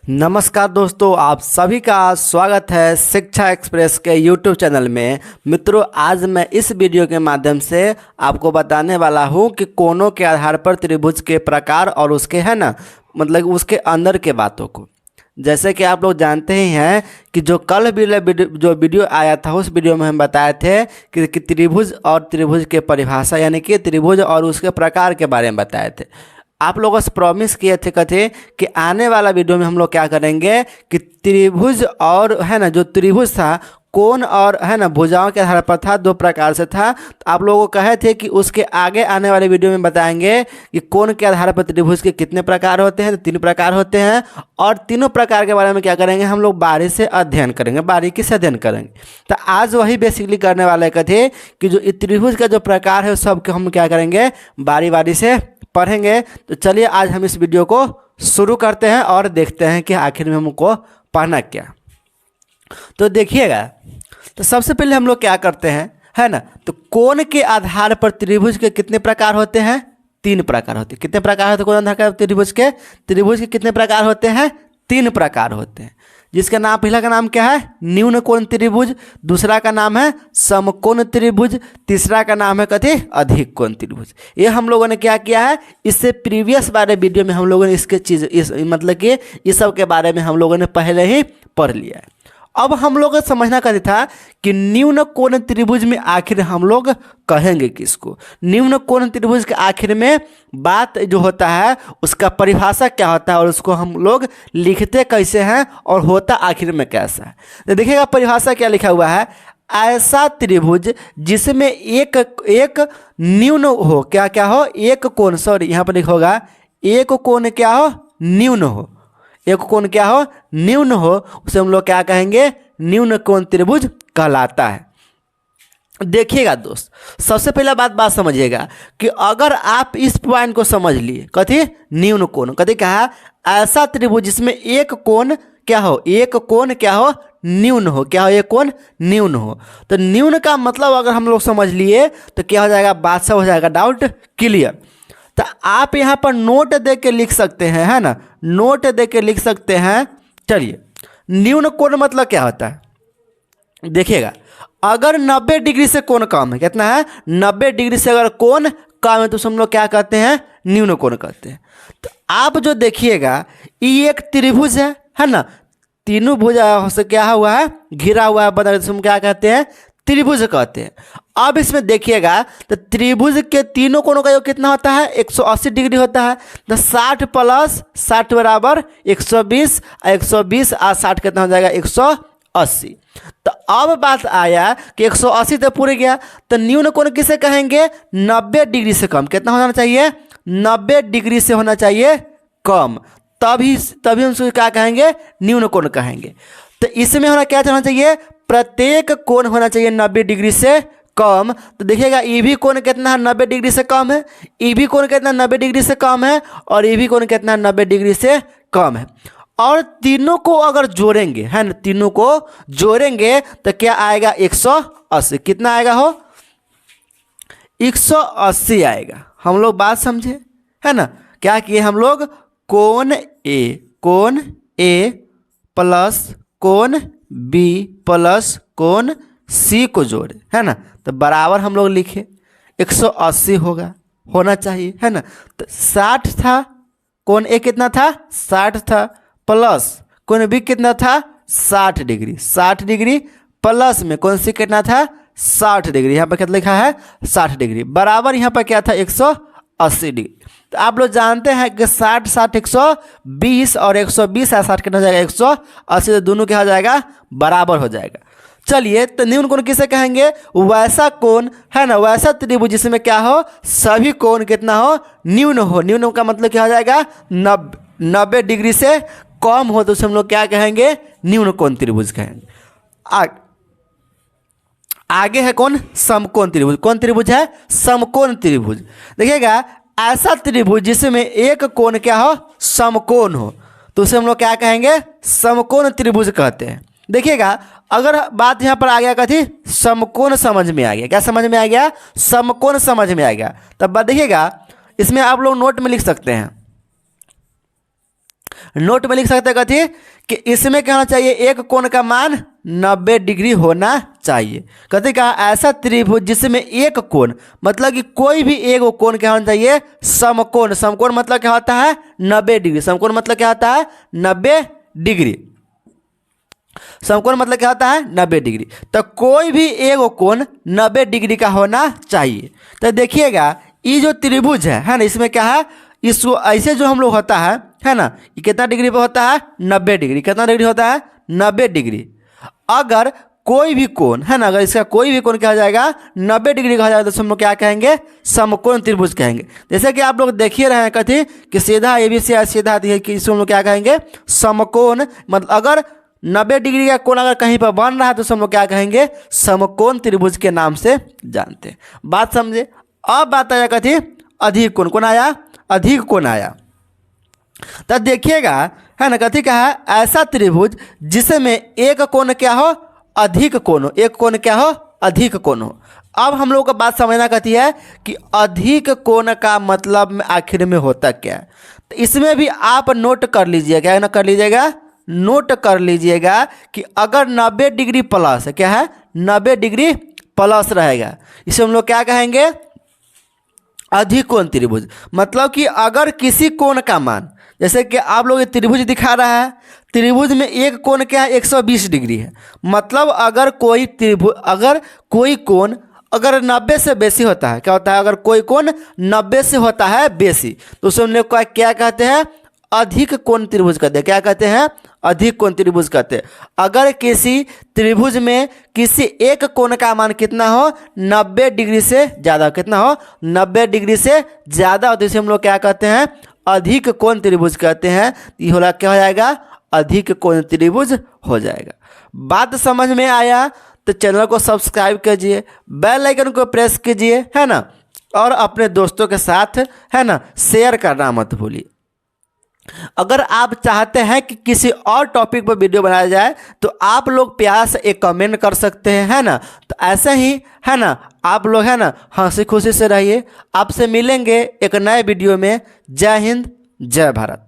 नमस्कार दोस्तों, आप सभी का स्वागत है शिक्षा एक्सप्रेस के यूट्यूब चैनल में। मित्रों, आज मैं इस वीडियो के माध्यम से आपको बताने वाला हूं कि कोणों के आधार पर त्रिभुज के प्रकार और उसके मतलब उसके अंदर के बातों को। जैसे कि आप लोग जानते ही हैं कि जो कल भी जो वीडियो आया था उस वीडियो में हम बताए थे कि त्रिभुज और त्रिभुज के परिभाषा यानी कि त्रिभुज और उसके प्रकार के बारे में बताए थे। आप लोगों से प्रॉमिस किए थे कहते कि आने वाला वीडियो में हम लोग क्या करेंगे कि त्रिभुज और जो त्रिभुज था कोण और भुजाओं के आधार पर था, दो प्रकार से था। तो आप लोगों को कहे थे कि उसके आगे आने वाले वीडियो में बताएंगे कि कोण के आधार पर त्रिभुज के कितने प्रकार होते हैं। तो 3 प्रकार होते हैं और तीनों प्रकार के बारे में क्या करेंगे, हम लोग बारीकी से अध्ययन करेंगे। तो आज वही बेसिकली करने वाले कहते कि जो त्रिभुज का जो प्रकार है सबके हम क्या करेंगे, बारी से पढ़ेंगे। तो चलिए आज हम इस वीडियो को शुरू करते हैं और देखते हैं कि आखिर में हमको पढ़ना क्या। तो देखिएगा, तो सबसे पहले हम लोग क्या करते हैं तो कोण के आधार पर त्रिभुज के कितने प्रकार होते हैं? 3 प्रकार होते हैं। कितने प्रकार होते हैं कोण आधार पर त्रिभुज के? त्रिभुज के कितने प्रकार होते हैं? 3 प्रकार होते हैं, जिसका नाम पहला का नाम क्या है, न्यून कोण त्रिभुज। दूसरा का नाम है समकोण त्रिभुज। तीसरा का नाम है कथी, अधिक कोण त्रिभुज। ये हम लोगों ने क्या किया है, इससे प्रीवियस वाले वीडियो में हम लोगों ने मतलब कि इस सब के बारे में हम लोगों ने पहले ही पढ़ लिया है। अब हम लोग को समझना कहते था कि न्यून कोण त्रिभुज में आखिर हम लोग कहेंगे किसको। न्यून कोण त्रिभुज के आखिर में बात जो होता है उसका परिभाषा क्या होता है और उसको हम लोग लिखते कैसे हैं और होता आखिर में कैसा है। तो देखिएगा परिभाषा क्या लिखा हुआ है, ऐसा त्रिभुज जिसमें एक न्यून हो, क्या हो, एक कोण, सॉरी यहाँ पर लिखा होगा एक कोण क्या हो, न्यून हो। एक कोण क्या हो, न्यून हो, उसे हम लोग क्या कहेंगे, न्यून कोण त्रिभुज कहलाता है। देखिएगा दोस्त, सबसे पहला बात समझिएगा कि अगर आप इस पॉइंट को समझ लिए कथी, न्यून कोण कथी कहा, ऐसा त्रिभुज जिसमें एक कोण क्या हो, एक कोण क्या हो, न्यून हो। क्या हो, एक कोण न्यून हो। तो न्यून का मतलब अगर हम लोग समझ लिए तो क्या हो जाएगा, बात सब हो जाएगा, डाउट क्लियर। तो आप यहाँ पर नोट दे के लिख सकते हैं, नोट दे के लिख सकते हैं। चलिए, न्यून कोण मतलब क्या होता है, देखिएगा, अगर 90 डिग्री से कोण कम है, कितना है, 90 डिग्री से अगर कोण कम है तो हम लोग क्या कहते हैं, न्यून कोण कहते हैं। तो आप जो देखिएगा ये एक त्रिभुज है ना, तीनों भुजा से क्या हुआ है, घिरा हुआ है, बना, हम क्या कहते हैं, त्रिभुज कहते हैं। अब इसमें देखिएगा तो त्रिभुज के तीनों कोणों का योग कितना होता है, 180 डिग्री होता है। तो 60 + 60 बराबर 120, 120 और 60 कितना हो जाएगा, 180। तो अब बात आया कि 180 तो पूरे गया, तो न्यून कोण किसे कहेंगे, 90 डिग्री से कम। कितना होना चाहिए, 90 डिग्री से होना चाहिए कम, तभी हम उसको क्या कहेंगे, न्यून कोण कहेंगे। तो इसमें होना क्या होना चाहिए, प्रत्येक कोण होना चाहिए 90 डिग्री से कम। तो देखिएगा ये भी कोण कितना है, 90 डिग्री से कम है, ये भी कोण कितना 90 डिग्री से कम है, और ये भी कोण कितना 90 डिग्री से कम है। और तीनों को अगर जोड़ेंगे तीनों को जोड़ेंगे तो क्या आएगा, 180। कितना आएगा हो, 180 आएगा। हम लोग बात समझे क्या किए हम लोग, कोण ए प्लस कोण बी प्लस कोण सी को जोड़े तो बराबर हम लोग लिखे 180 होना चाहिए तो 60 था, कोण ए कितना था, 60 था, प्लस कोण बी कितना था, 60 डिग्री, 60 डिग्री प्लस में कोण सी कितना था, 60 डिग्री। यहाँ पर कितना लिखा है, 60 डिग्री, बराबर यहाँ पर क्या था, 180 डिग्री। तो आप लोग जानते हैं कि 60 60 120 और 120 और 60 कितना हो जाएगा, 180। तो दोनों क्या हो जाएगा, बराबर हो जाएगा। चलिए, तो न्यून कोण किसे कहेंगे, वैसा कोण वैसा त्रिभुज जिसमें क्या हो, सभी कोण कितना हो, न्यून हो। न्यून का मतलब क्या हो जाएगा, 90 डिग्री से कम हो, तो उसे हम लोग क्या कहेंगे, न्यून कोण त्रिभुज कहेंगे। आगे है कौन, समकोण त्रिभुज। कौन त्रिभुज है, समकोण त्रिभुज। देखिएगा, ऐसा त्रिभुज जिसमें एक कोण क्या हो, समकोण हो, तो उसे हम लोग क्या कहेंगे, समकोण त्रिभुज कहते हैं। देखिएगा, अगर बात यहाँ पर आ गया कथी, समकोण समझ में आ गया, क्या समझ में आ गया, समकोण समझ में आ गया। तब देखिएगा इसमें आप लोग नोट में लिख सकते हैं, नोट में लिख सकते हैं कथी कि इसमें क्या होना चाहिए, एक कोण का मान 90 डिग्री होना चाहिए। कथी कहा, ऐसा त्रिभुज जिसमें एक कोण, मतलब कि कोई भी एक कोण क्या होना चाहिए, समकोण। समकोण मतलब क्या होता है, 90 डिग्री। समकोण मतलब क्या होता है, 90 डिग्री। समकोण मतलब क्या होता है, 90 डिग्री। तो कोई भी एक कोण 90 डिग्री का होना चाहिए। तो देखिएगा ये जो त्रिभुज है ना, इसमें क्या है, इसको ऐसे जो हम लोग होता है ना, ये कितना डिग्री पे होता है, 90 डिग्री। कितना डिग्री होता है, 90 डिग्री। अगर कोई भी कोण है ना, अगर इसका कोई भी कोण क्या हो जाएगा, 90 डिग्री का हो जाएगा, तो हम लोग क्या कहेंगे, समकोण त्रिभुज कहेंगे। जैसे कि आप लोग देखिए रहे हैं कथी कि सीधा ABC सीधा कि इसको हम लोग क्या कहेंगे, समकोण। मतलब अगर 90 डिग्री का कोण अगर कहीं पर बन रहा है तो हम लोग क्या कहेंगे, समकोण त्रिभुज के नाम से जानते हैं। बात समझे। अब बात आया कथी, अधिक कोण। कौन आया, अधिक कोण आया। तो देखिएगा है ना, कथी का है, ऐसा त्रिभुज जिसमें एक कोण क्या हो, अधिक कोण हो। एक कोण क्या हो, अधिक कोण हो। अब हम लोग को बात समझना कथी है कि अधिक कोण का मतलब आखिर में होता क्या है। तो इसमें भी आप नोट कर लीजिएगा, क्या ना कर लीजिएगा, नोट कर लीजिएगा कि अगर 90 डिग्री प्लस, क्या है, 90 डिग्री प्लस रहेगा, इसे हम लोग क्या कहेंगे, अधिक कोण त्रिभुज। मतलब कि अगर किसी कोण का मान, जैसे कि आप लोग ये त्रिभुज दिखा रहा है, त्रिभुज में एक कोण क्या है, 120 डिग्री है। मतलब अगर कोई त्रिभुज, अगर कोई कोण अगर 90 से बेसी होता है, क्या होता है, अगर कोई कोण 90 से होता है बेसी, तो उसे हम लोग क्या कहते हैं, अधिक कोण त्रिभुज कहते हैं। क्या कहते हैं, अधिक कोण त्रिभुज कहते हैं। अगर किसी त्रिभुज में किसी एक कोण का मान कितना हो, 90 डिग्री से ज़्यादा, कितना हो, 90 डिग्री से ज़्यादा हो, तो इसे हम लोग क्या कहते हैं, अधिक कोण त्रिभुज कहते हैं। ये होला क्या हो जाएगा, अधिक कोण त्रिभुज हो जाएगा। बात समझ में आया तो चैनल को सब्सक्राइब कीजिए, बेल आइकन को प्रेस कीजिए, है ना, और अपने दोस्तों के साथ है ना शेयर करना मत भूलिए। अगर आप चाहते हैं कि किसी और टॉपिक पर वीडियो बनाया जाए तो आप लोग प्यार से एक कमेंट कर सकते हैं, है ना। तो ऐसे ही है ना, आप लोग है ना हंसी खुशी से रहिए। आपसे मिलेंगे एक नए वीडियो में। जय हिंद, जय भारत।